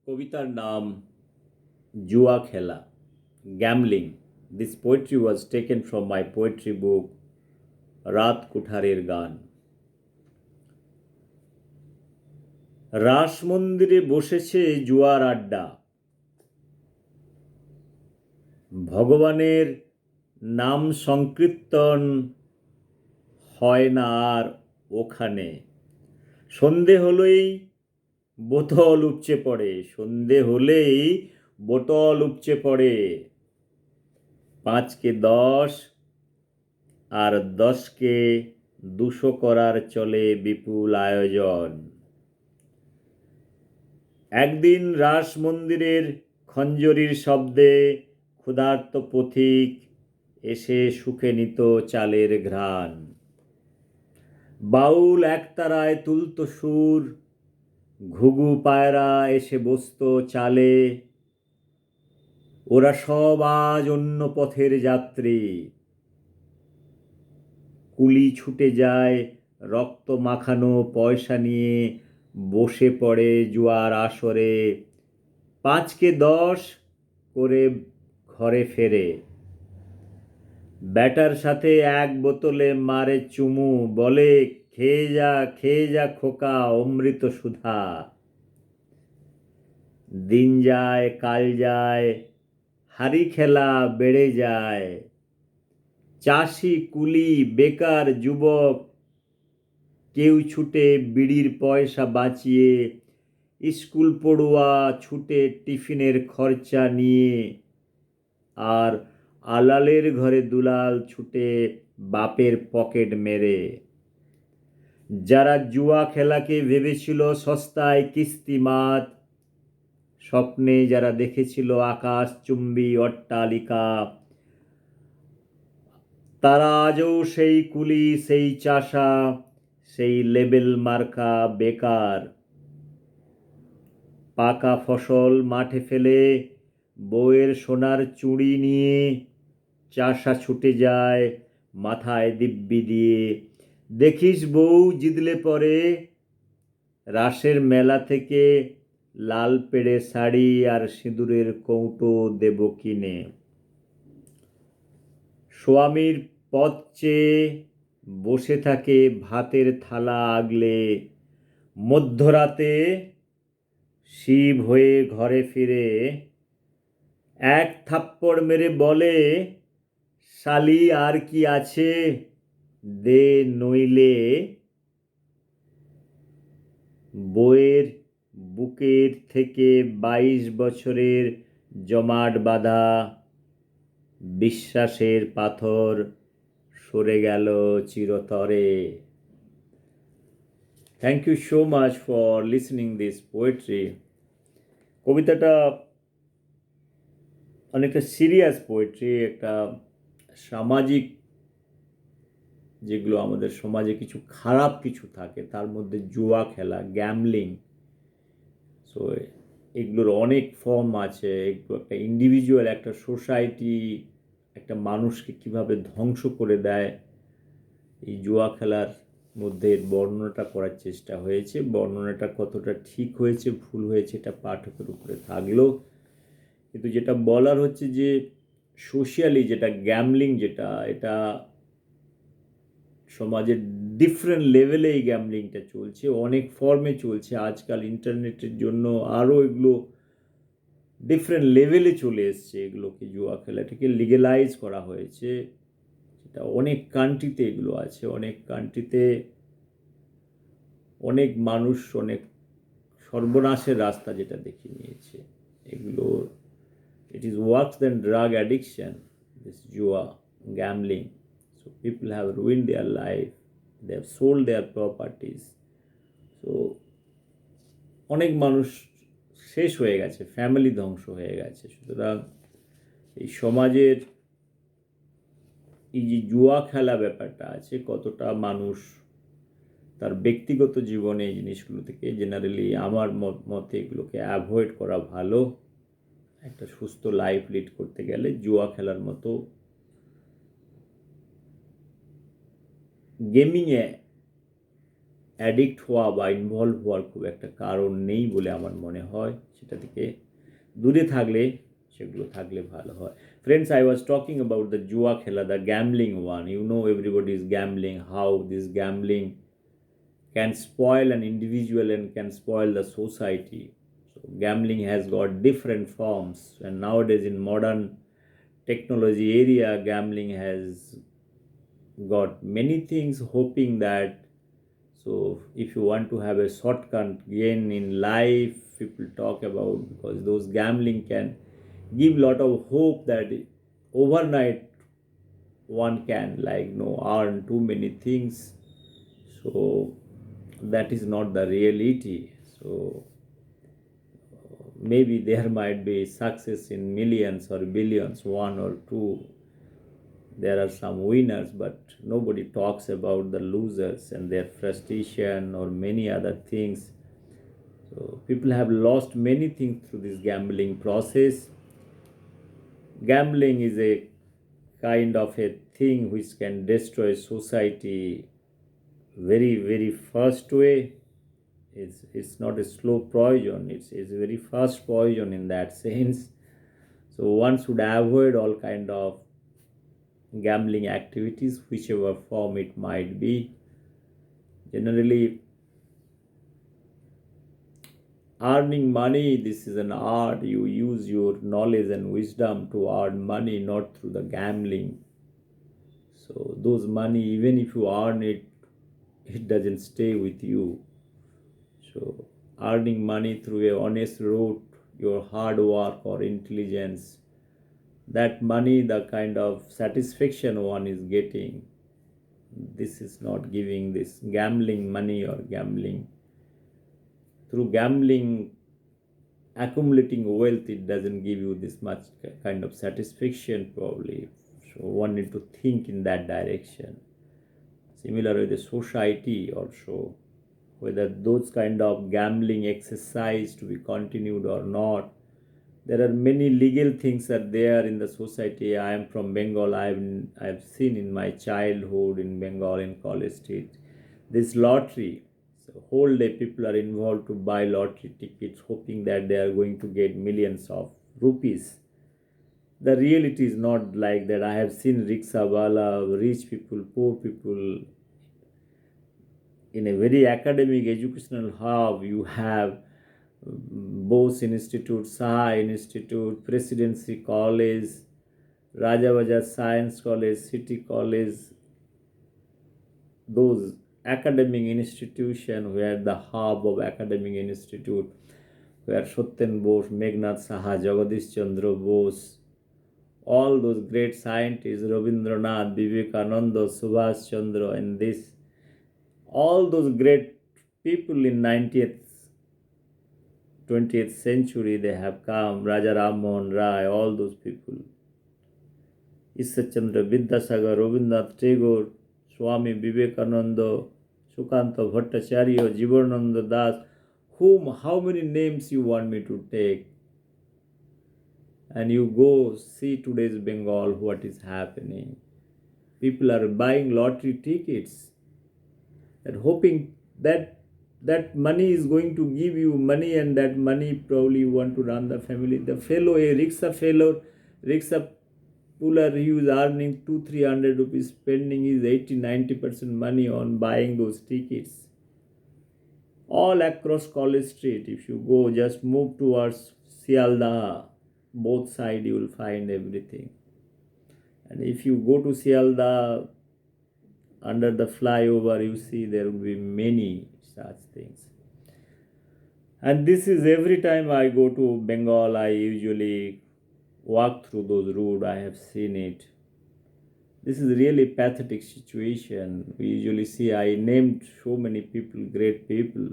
কবিতার নাম জুয়া খেলা, gambling. This poetry was taken from my poetry book রাত কুঠারের গান. রাস মন্দিরে বসেছে জুয়ার আড্ডা, ভগবানের নাম সংকীর্তন হয় না আর ওখানে. সন্ধে হলেই বোতল উপচে পড়ে, সন্ধে হলেই বোতল উপচে পড়ে. 5কে 10 আর 10কে 200 করার চলে বিপুল আয়োজন. একদিন রাস মন্দিরের খঞ্জরির শব্দে ক্ষুধার্ত পথিক এসে সুখে নিত চালের ঘ্রাণ. বাউল একতারায় তুলত সুর, ঘুঘু পায়রা এসে বসত চালে. ওরা সব আজ অন্য পথের যাত্রী. কুলি ছুটে যায় রক্ত মাখানো পয়সা নিয়ে, বসে পড়ে জুয়ার আসরে. 5কে 10 করে ঘরে ফেরে. ব্যাটার সাথে এক বোতলে মারে চুমু, বলে খেয়ে যা খোকা অমৃত সুধা. দিন যায় কাল যায়, হাড়ি খেলা বেড়ে যায়. চাষি কুলি বেকার যুবক কেউ ছুটে বিড়ির পয়সা বাঁচিয়ে, স্কুল পড়ুয়া ছুটে টিফিনের খরচা নিয়ে, আর আলালের ঘরে দুলাল ছুটে বাপের পকেট মেরে. যারা জুয়া খেলাকে ভেবেছিল সস্তায় কিস্তিমাত, স্বপ্নে যারা দেখেছিল আকাশ চুম্বী অট্টালিকা, তারা আজও সেই কুলি, সেই চাষা, সেই লেবেল মার্কা বেকার. পাকা ফসল মাঠে ফেলে বউয়ের সোনার চুড়ি নিয়ে, চাষা ছুটে যায় মাথায় দিব্যি দিয়ে. দেখিস বউ জিদলে পরে রাসের মেলা থেকে লাল পেড়ে শাড়ি আর সিঁদুরের কৌটো দেব কিনে. স্বামীর পথ চেয়ে বসে থাকে ভাতের থালা আগলে. মধ্যরাতে শিব হয়ে ঘরে ফিরে এক থাপ্পড় মেরে বলে, শালি আর কি আছে দে নইলে. বউয়ের বুকের থেকে 22 বছরের জমাট বাঁধা বিশ্বাসের পাথর সরে গেল চিরতরে. Thank you so much for listening this poetry. কবিতাটা অনেকটা সিরিয়াস পোয়েট্রি, একটা সামাজিক, যেগুলো আমাদের সমাজে কিছু খারাপ কিছু থাকে তার মধ্যে জুয়া খেলা, গ্যামলিং, সো এগুলোর অনেক ফর্ম আছে. এগুলো একটা ইন্ডিভিজুয়াল, একটা সোসাইটি, একটা মানুষকে কিভাবে ধ্বংস করে দেয়, এই জুয়া খেলার মধ্যে বর্ণনাটা করার চেষ্টা হয়েছে. বর্ণনাটা কতটা ঠিক হয়েছে ভুল হয়েছে এটা পাঠকের উপরে থাকলো, কিন্তু যেটা বলার হচ্ছে যে সোশিয়ালি যেটা গ্যামলিং, যেটা এটা সমাজের ডিফারেন্ট লেভেলে এই গ্যামলিংটা চলছে, অনেক ফর্মে চলছে. আজকাল ইন্টারনেটের জন্য আরও এগুলো ডিফারেন্ট লেভেলে চলে এসছে. এগুলোকে জুয়া খেলাটাকে লিগ্যালাইজ করা হয়েছে. এটা অনেক কান্ট্রিতে এগুলো আছে, অনেক কান্ট্রিতে অনেক মানুষ অনেক সর্বনাশের রাস্তা যেটা দেখে নিয়েছে. এগুলো it is worse than drug addiction, this jua, gambling. So people have ruined their life, they have sold their properties. So অনেক মানুষ শেষ হয়ে গেছে, ফ্যামিলি ধ্বংস হয়ে গেছে. সুতরাং এই সমাজের এই যে জুয়া খেলা ব্যাপারটা আছে, কতটা মানুষ তার ব্যক্তিগত জীবনে এই জিনিসগুলো থেকে, জেনারেলি আমার মতে এগুলোকে অ্যাভয়েড করা ভালো. একটা সুস্থ লাইফ লিড করতে গেলে জুয়া খেলার মতো গেমিংয়ে অ্যাডিক্ট হওয়া বা ইনভলভ হওয়ার খুব একটা কারণ নেই বলে আমার মনে হয়. সেটা থেকে দূরে থাকলে সেগুলো থাকলে ভালো হয়। Friends, I was talking about the jua khela, the gambling one. You know, everybody is gambling. How this gambling can spoil an individual and can spoil the society. So gambling has got different forms, and nowadays in modern technology area, gambling has got many things, hoping that, so if you want to have a shortcut gain in life, people talk about, because those gambling can give lot of hope that overnight one can earn too many things. So that is not the reality. So maybe there might be success in millions or billions, one or two. There are some winners, but nobody talks about the losers and their frustration or many other things. So people have lost many things through this gambling process. Gambling is a kind of a thing which can destroy society very, very fast way. It's not a slow poison, it's a very fast poison in that sense. So one should avoid all kind of gambling activities, whichever form it might be. Generally, earning money, this is an art. You use your knowledge and wisdom to earn money, not through the gambling. So those money, even if you earn it, it doesn't stay with you. So earning money through a honest route, your hard work or intelligence, that money, the kind of satisfaction one is getting, this is not giving this gambling money or gambling. Through gambling, accumulating wealth, it doesn't give you this much kind of satisfaction probably. So one need to think in that direction. Similar with the society also, whether those kind of gambling exercise to be continued or not. There are many legal things are there in the society. I am from Bengal. I've seen in my childhood in Bengal in College Street this lottery. So whole day people are involved to buy lottery tickets, hoping that they are going to get millions of rupees. The reality is not like that. I have seen rickshawala, rich people, poor people. In a very academic educational hub, you have Bose Institute, Saha Institute, Presidency College, Rajabajar Science College, City College, those academic institution where the hub of academic institute, where Satyen Bose, Meghnad Saha, Jagadish Chandra Bose, all those great scientists, Rabindranath, Vivekananda, Subhash Chandra, and this, all those great people in 20th century, they have come, Raja Ram Mohan Rai, all those people, Ishwar Chandra Vidyasagar, Rabindranath Tagore, Swami Vivekananda, Sukanta Bhattacharya, Jivananda Das, how many names you want me to take? And you go see today's Bengal, what is happening. People are buying lottery tickets and hoping that that money is going to give you money, and that money probably you want to run the family. The fellow, a rickshaw puller, he is earning 200-300 rupees, spending his 80-90% money on buying those tickets. All across College Street, if you go, just move towards Sialdah, both sides you will find everything. And if you go to Sialdah, under the flyover, you see there will be many such things. And this is every time I go to Bengal, I usually walk through those roads. I have seen it. This is really pathetic situation. We usually see, I named so many people, great people.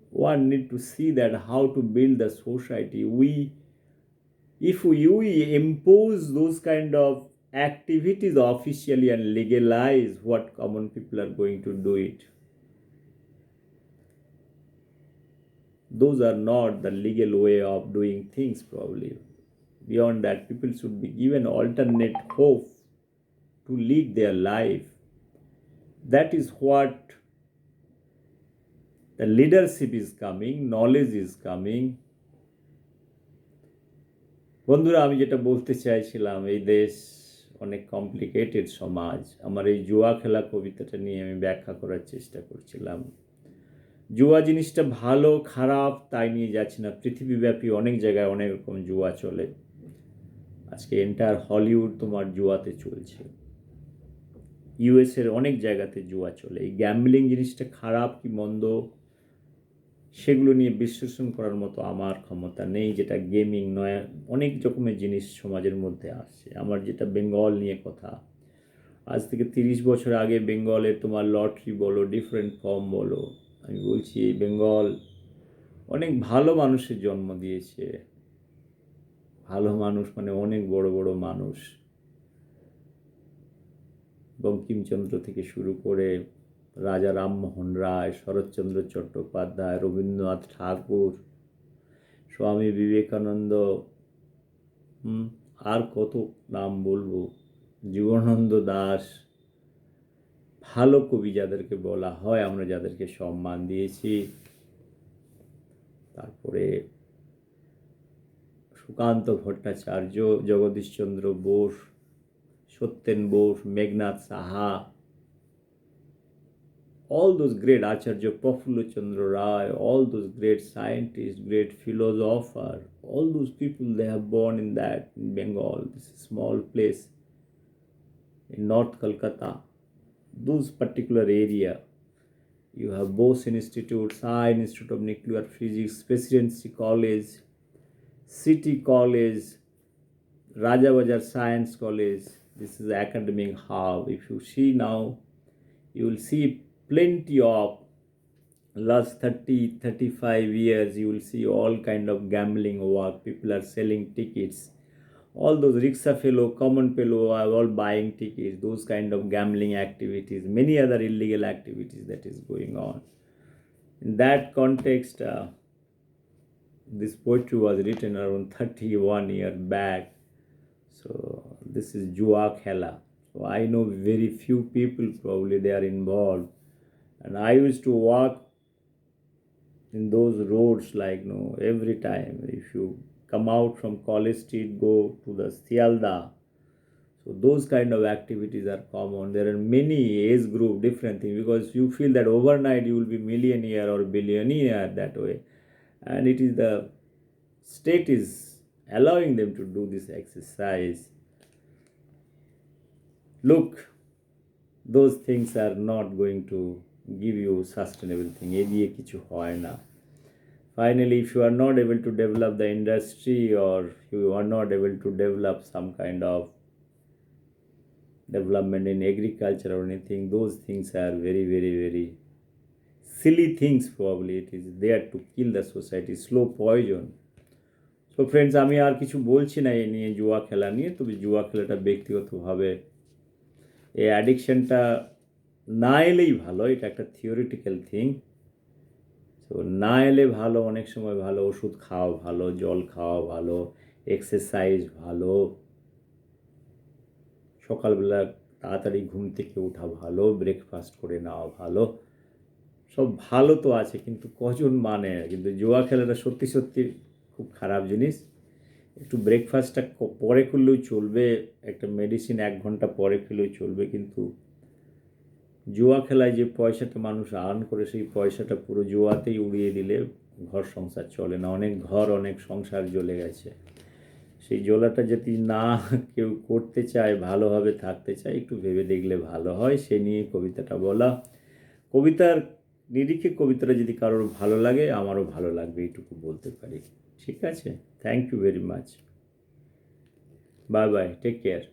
One need to see that how to build the society. If we impose those kind of activities officially and legalize, what common people are going to do it? Those are not the legal way of doing things probably. Beyond that, people should be given alternate hope to lead their life. That is what the leadership is coming, knowledge is coming. বন্ধুরা, আমি যেটা বলতে চাইছিলাম, এই দেশ অনেক complicated সমাজ। আমার এই জুয়া খেলা কবিতাটা নিয়ে আমি ব্যাখ্যা করার চেষ্টা করছিলাম। জুয়া জিনিসটা ভালো খারাপ তাই নিয়ে যাচ্ছি না, পৃথিবীব্যাপী অনেক জায়গায় অনেক রকম জুয়া চলে। আজকে এন্টায়ার হলিউড তোমার জুয়াতে চলছে, ইউএসের অনেক জায়গাতে জুয়া চলে। এই গ্যাম্বলিং জিনিসটা খারাপ কি মন্দ সেগুলো নিয়ে বিশ্লেষণ করার মতো আমার ক্ষমতা নেই। যেটা গেমিং নয়, অনেক রকমের জিনিস সমাজের মধ্যে আসছে। আমার যেটা বেঙ্গল নিয়ে কথা, আজ থেকে 30 বছর আগে বেঙ্গলের তোমার লটারি বলো, ডিফারেন্ট ফর্ম বলো, আমি বলছি এই বেঙ্গল অনেক ভালো মানুষের জন্ম দিয়েছে। ভালো মানুষ মানে অনেক বড় বড় মানুষ, বঙ্কিমচন্দ্র থেকে শুরু করে রাজা রামমোহন রায়, শরৎচন্দ্র চট্টোপাধ্যায়, রবীন্দ্রনাথ ঠাকুর, স্বামী বিবেকানন্দ, আর কত নাম বলবো, জীবনানন্দ দাশ, ভালো কবি যাদেরকে বলা হয়, আমরা যাদেরকে সম্মান দিয়েছি। তারপরে Sukanta Bhattacharya, Jagadish Chandra Bose, Satyen Bose, Meghnad Saha, all those great Acharya Prafulla Chandra Ray, all those great scientists, great philosopher, all those people, they have born in Bengal, this small place in North Kolkata, those particular area. You have Bose Institute, Science Institute of Nuclear Physics, Presidency College, City College, Rajabazar Science College. This is the academic hub. If you see now, you will see plenty of last 30-35 years, you will see all kind of gambling work. People are selling tickets. All those rickshaw fellow, common fellow are all buying tickets. Those kind of gambling activities, many other illegal activities that is going on. In that context, this poetry was written around 31 years back. So this is Jua Khela. So I know very few people probably they are involved. And I used to walk in those roads like every time. If you come out from College Street, go to the Sialda. So those kind of activities are common. There are many age group, different things, because you feel that overnight you will be millionaire or billionaire that way. And it is the state is allowing them to do this exercise. Look, those things are not going to give you sustainable thing. এ দিয়ে কিছু হয় না। Finally, if you are not able to develop the industry, or you are not able to develop some kind of development in agriculture or anything, those things are very, very, very silly things. Probably it is there to kill the society, slow poison. So friends, আমি আর কিছু বলছি না এই নিয়ে, জুয়া খেলা নিয়ে। তবে জুয়া খেলাটা ব্যক্তিগতভাবে এই অ্যাডিকশনটা না এলেই ভালো। এটা একটা থিওরিটিক্যাল থিং। তো না এলে ভালো, অনেক সময় ভালো, ওষুধ খাওয়া ভালো, জল খাওয়া ভালো, এক্সারসাইজ ভালো, সকালবেলা তাড়াতাড়ি ঘুম থেকে ওঠা ভালো, ব্রেকফাস্ট করে নেওয়া ভালো, সব ভালো তো আছে, কিন্তু কজন মানে। কিন্তু জুয়া খেলাটা সত্যি সত্যি খুব খারাপ জিনিস। একটু ব্রেকফাস্টটা পরে করলেও চলবে, একটা মেডিসিন 1 ঘন্টা পরে খেলেও চলবে, কিন্তু জুয়া খেলায় যে পয়সাটা মানুষ আর্ন করে, সেই পয়সাটা পুরো জুয়াতেই উড়িয়ে দিলে ঘর সংসার চলে না। অনেক ঘর, অনেক সংসার জ্বলে গেছে। সেই জ্বলাটা যদি না কেউ করতে চায়, ভালোভাবে থাকতে চায়, একটু ভেবে দেখলে ভালো হয়। সে নিয়ে কবিতাটা বলা। কবিতার নিরিখে কবিতাটা যদি কারোর ভালো লাগে, আমারও ভালো লাগবে, এইটুকু বলতে পারি। ঠিক আছে, thank you very much, bye bye, take care.